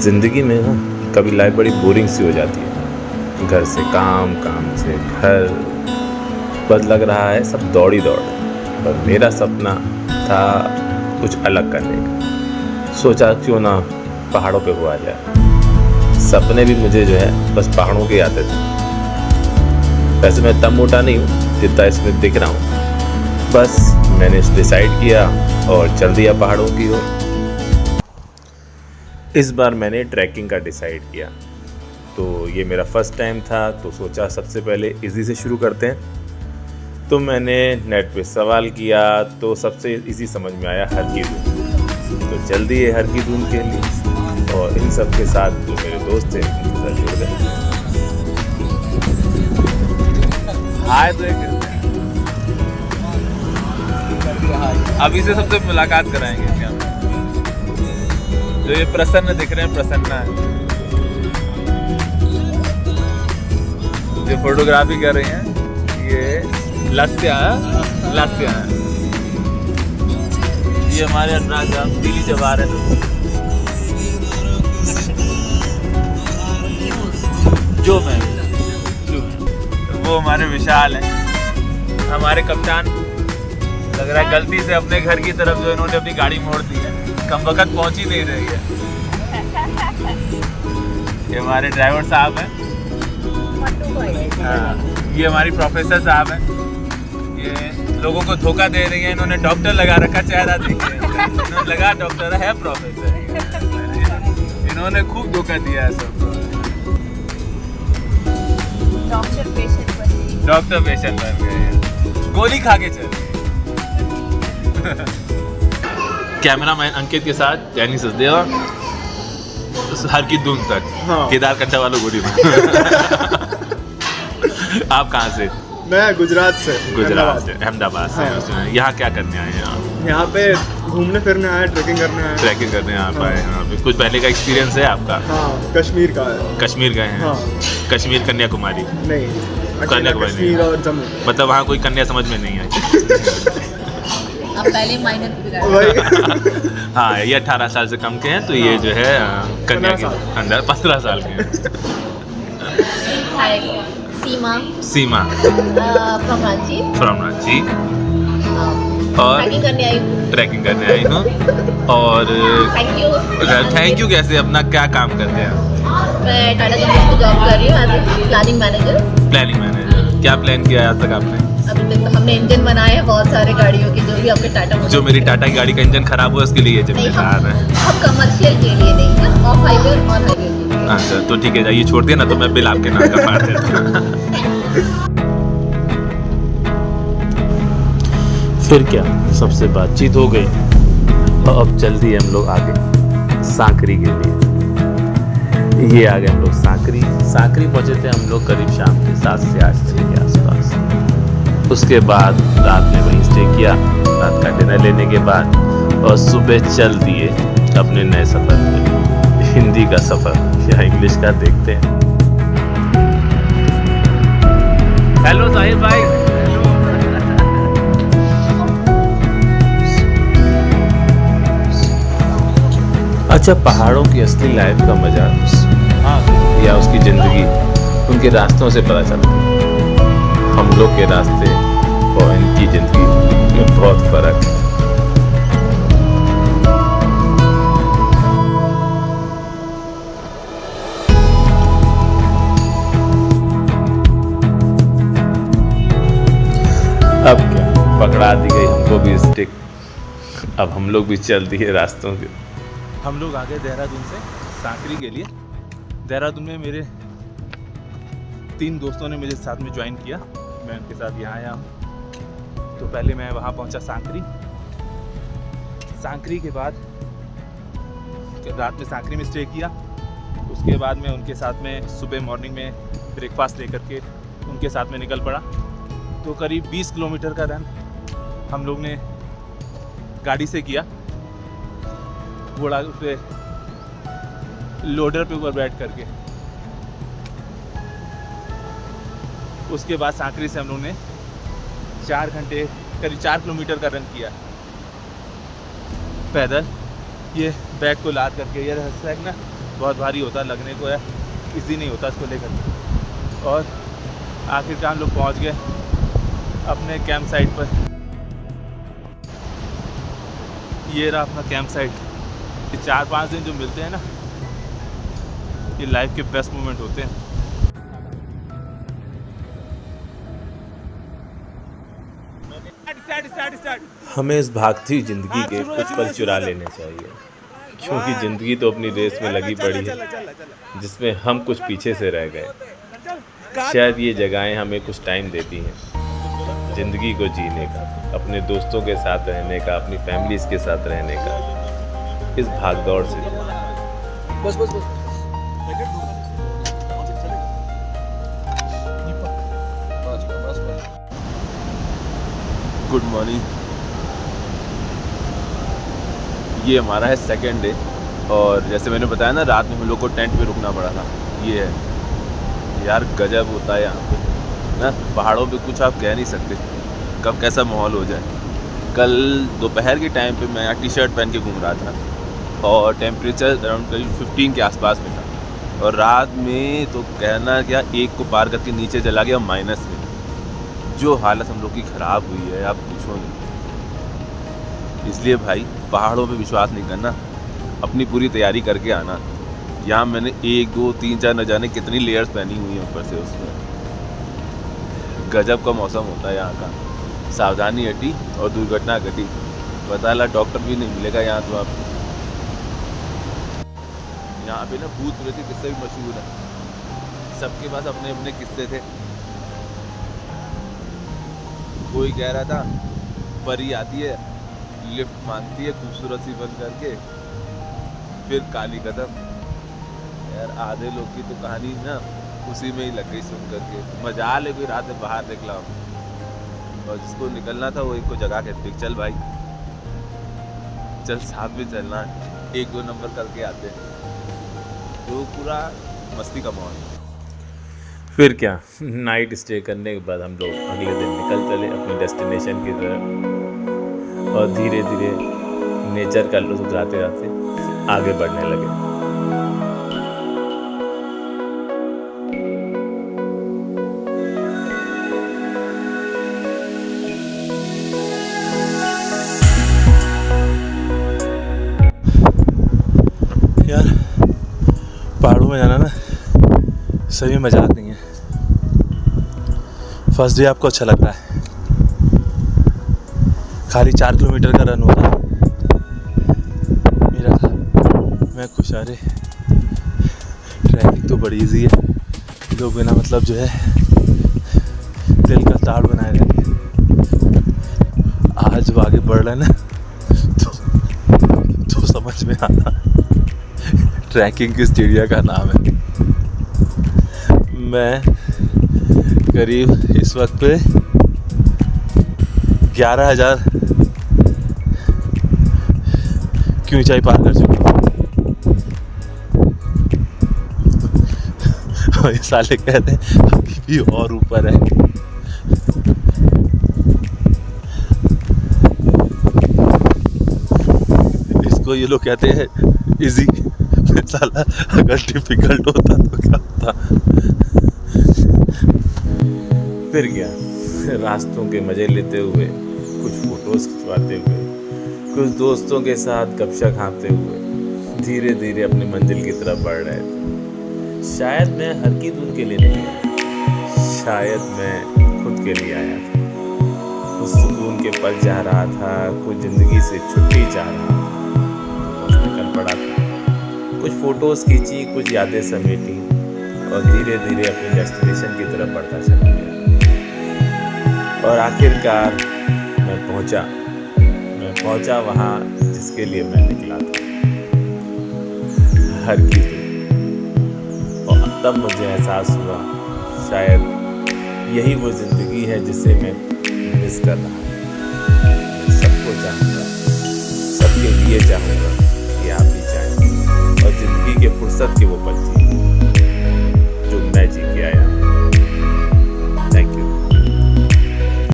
ज़िंदगी में ना कभी लाइफ बड़ी बोरिंग सी हो जाती है। घर से काम, काम से घर, बस लग रहा है सब दौड़ ही दौड़ है। पर मेरा सपना था कुछ अलग करने का। सोचा क्यों ना पहाड़ों पे हुआ जाए। सपने भी मुझे जो है बस पहाड़ों के आते थे। वैसे मैं इतना मोटा नहीं हूँ जितना इसमें दिख रहा हूँ। बस मैंने डिसाइड किया और चल दिया पहाड़ों की ओर। इस बार मैंने ट्रैकिंग का डिसाइड किया। तो ये मेरा फर्स्ट टाइम था, तो सोचा सबसे पहले इजी से शुरू करते हैं। तो मैंने नेट पे सवाल किया तो सबसे इजी समझ में आया हर की दून। तो चल दिए हर की दून के लिए और इन सब के साथ जो मेरे दोस्त थे उनके साथ जुड़ गए। आए तो अभी से सबसे मुलाकात कराएंगे क्या? जो ये प्रसन्न दिख रहे हैं, प्रसन्ना है जो फोटोग्राफी कर रही हैं। ये लस्या है। ये हमारे अनुराग साहब दिल्ली जवाहर है। जो मैं वो हमारे विशाल हैं, हमारे कप्तान। लग रहा है गलती से अपने घर की तरफ जो इन्होंने अपनी गाड़ी मोड़ दी है, कम वक्त पहुंच ही नहीं रही है। ये हमारे ड्राइवर साहब हैं। ये हमारी प्रोफेसर साहब हैं। ये लोगों को धोखा दे रही है। इन्होंने डॉक्टर लगा रखा, चेहरा देखिए। इन्होंने लगा डॉक्टर है, प्रोफेसर। इन्होंने खूब धोखा दिया है सबको। डॉक्टर पेशेंट बन गए, गोली खा के चल। कैमरामैन अंकित के साथ जैनी सचदेवा हर की दून तक। हाँ। केदार कंठा वालों गोली में। आप कहाँ से? मैं गुजरात से। अहमदाबाद से। हाँ। यहाँ क्या करने आए हैं आप? यहाँ पे घूमने फिरने आए, ट्रैकिंग करने आए। ट्रैकिंग करने आप आए हैं यहाँ पे। कुछ पहले का एक्सपीरियंस है आपका? हाँ, कश्मीर का है। कश्मीर गए हैं? हाँ। कश्मीर कन्याकुमारी? नहीं, कन्याकुमारी कश्मीर और जम्मू। मतलब वहाँ कोई कन्या समझ में नहीं आई। अब पहले माइनर हाँ, ये 18 साल से कम के हैं, तो ये जो है कन्या के अंदर 15 साल के हैं। सीमा फ्रॉम रांची। और ट्रैकिंग करने आई हूँ। और थैंक यू कैसे? अपना क्या काम करते हैं? मैं टाटा कंपनी में जॉब कर रही हूँ एज ए प्लानिंग मैनेजर। क्या प्लान किया आज तक आपने? अभी तक तो हमने इंजन बनाए हैं बहुत सारे गाड़ियों के, जो भी आपके टाटा जो मेरी टाटा की गाड़ी का इंजन खराब हुआ उसके लिए ये जिम्मेदार है। हम कमर्शियल के लिए नहीं है, ऑफ हाईवे और ऑन हाईवे के लिए। अच्छा, तो ठीक है, ये छोड़ दिया ना, तो मैं बिल आपके नाम का मार देता हूँ। फिर क्या, सबसे बातचीत हो गई और अब चल दिए हम लोग आगे सांकरी के लिए। ये आ गए हम लोग सांकरी पहुंचे थे हम लोग करीब शाम के 7 से 8 के आसपास। उसके बाद रात में वहीं स्टे किया, रात का डिनर लेने के बाद, और सुबह चल दिए अपने नए सफ़र पे। हिंदी का सफ़र या इंग्लिश का देखते हैं। हेलो साहिब भाई। अच्छा, पहाड़ों की असली लाइफ का मजा या उसकी ज़िंदगी उनके रास्तों से पता चलता है। हम लोग के रास्ते और इनकी ज़िंदगी में बहुत फ़र्क है। अब क्या, पकड़ा दी गई हमको भी स्टिक। अब हम लोग भी चल दिए रास्तों के। हम लोग आ गए देहरादून से सांकरी के लिए। देहरादून में मेरे 3 दोस्तों ने मुझे साथ में ज्वाइन किया। मैं उनके साथ यहाँ आया हूँ। तो पहले मैं वहाँ पहुँचा सांकरी के बाद रात में सांकरी में स्टे किया। उसके बाद मैं उनके साथ में सुबह मॉर्निंग में ब्रेकफास्ट लेकर के उनके साथ में निकल पड़ा। तो करीब 20 किलोमीटर का रन हम लोग ने गाड़ी से किया। घोड़ा पे लोडर पे ऊपर बैठ करके। उसके बाद सांकरी से हम लोग ने 4 घंटे करीब 4 किलोमीटर का रन किया पैदल। ये बैग को लाद करके, ये बैग ना बहुत भारी होता, लगने को है इजी नहीं होता इसको लेकर। और आखिरकार हम लोग पहुंच गए अपने कैंप साइट पर। ये रहा अपना कैंप साइट। ये 4-5 दिन जो मिलते हैं ना, ये लाइफ के बेस्ट मोमेंट होते हैं। हमें इस भागती हुई जिंदगी के कुछ पल चुरा लेने चाहिए, क्योंकि जिंदगी तो अपनी रेस में लगी पड़ी है, जिसमें हम कुछ पीछे से रह गए। शायद ये जगहें हमें कुछ टाइम देती हैं जिंदगी को जीने का, अपने दोस्तों के साथ रहने का, अपनी फैमिलीज के साथ रहने का, इस भागदौड़ से। Good morning. ये हमारा है सेकेंड डे, और जैसे मैंने बताया ना, रात में हम लोग को टेंट पे रुकना पड़ा था। ये है यार, गजब होता है यहाँ पे ना, पहाड़ों पे कुछ आप कह नहीं सकते कब कैसा माहौल हो जाए। कल दोपहर के टाइम पे मैं यहाँ टी शर्ट पहन के घूम रहा था और टेम्परेचर अराउंड करीब 15 के आसपास में था, और रात में तो कहना क्या, 1 को पार करके नीचे चला गया माइनस में। जो हालत हम लोग की ख़राब हुई है आप पूछो नहीं। इसलिए भाई पहाड़ों पे विश्वास नहीं करना, अपनी पूरी तैयारी करके आना। यहाँ मैंने 1, 2, 3, 4 न जाने कितनी लेयर्स पहनी हुई हैं ऊपर से। उसमें गजब का मौसम होता है यहाँ का। सावधानी हटी और दुर्घटना घटी, पता लगा डॉक्टर भी नहीं मिलेगा यहाँ तो आपको। यहाँ पे ना भूत प्रेत के किस्से भी मशहूर है, सबके पास अपने अपने किस्से थे। कोई कह रहा था परी आती है, लिफ्ट मांगती है खूबसूरत सी बन करके, फिर काली कदम। यार आधे लोग की तो कहानी ना उसी में ही लग गई सुन करके। मजाल है कोई रात में बाहर निकला, और जिसको निकलना था वो एक को जगा के देख, चल भाई चल, साथ में चलना, 1-2 नंबर करके आते हैं। तो पूरा मस्ती का माहौल। फिर क्या, नाइट स्टे करने के बाद हम लोग अगले दिन निकल चले अपनी डेस्टिनेशन की तरफ, और धीरे धीरे नेचर का लुत्फ उठाते जाते आगे बढ़ने लगे। यार पहाड़ों में जाना ना सही में मजाक नहीं है। फर्स्ट डे आपको अच्छा लग रहा है, खाली 4 किलोमीटर का रन होता मेरा था, मैं खुश। अरे ट्रैकिंग तो बड़ी इजी है, लोग बिना मतलब जो है दिल का ताड़ बनाए रहते हैं। आज जब आगे बढ़ रहा है ना तो समझ में आता ट्रैकिंग किस चिड़िया का नाम है। मैं करीब इस वक्त पे 11,000 की ऊंचाई पार कर चुका हूँ। और ये साले कहते हैं अभी भी और ऊपर है। इसको ये लोग कहते हैं इजी। साला अगर डिफिकल्ट होता तो क्या होता। फिर क्या, रास्तों के मज़े लेते हुए, कुछ फ़ोटोज़ खिंचवाते हुए, कुछ दोस्तों के साथ गपशप हाँकते हुए धीरे धीरे अपनी मंजिल की तरफ बढ़ रहे थे। शायद मैं हर की धुन के लिए नहीं आया, शायद मैं खुद के लिए आया था। कुछ सुकून के पल जा रहा था, कुछ ज़िंदगी से छुट्टी चाह रहा था, तो निकल पड़ा था। कुछ फ़ोटोज़ खींची, कुछ यादें समेटी, और धीरे धीरे अपनी डेस्टिनेशन की तरफ बढ़ता चला गया। और आखिरकार मैं पहुंचा वहाँ जिसके लिए मैं निकला था, हर की धुन। और तब मुझे एहसास हुआ शायद यही वो ज़िंदगी है जिसे मैं मिस कर रहा हूँ। मैं सबको चाहूँगा, सबके लिए चाहूँगा कि आप भी चाहें, और ज़िंदगी के फुर्सत के वो पल जी जो मैं जी के आया।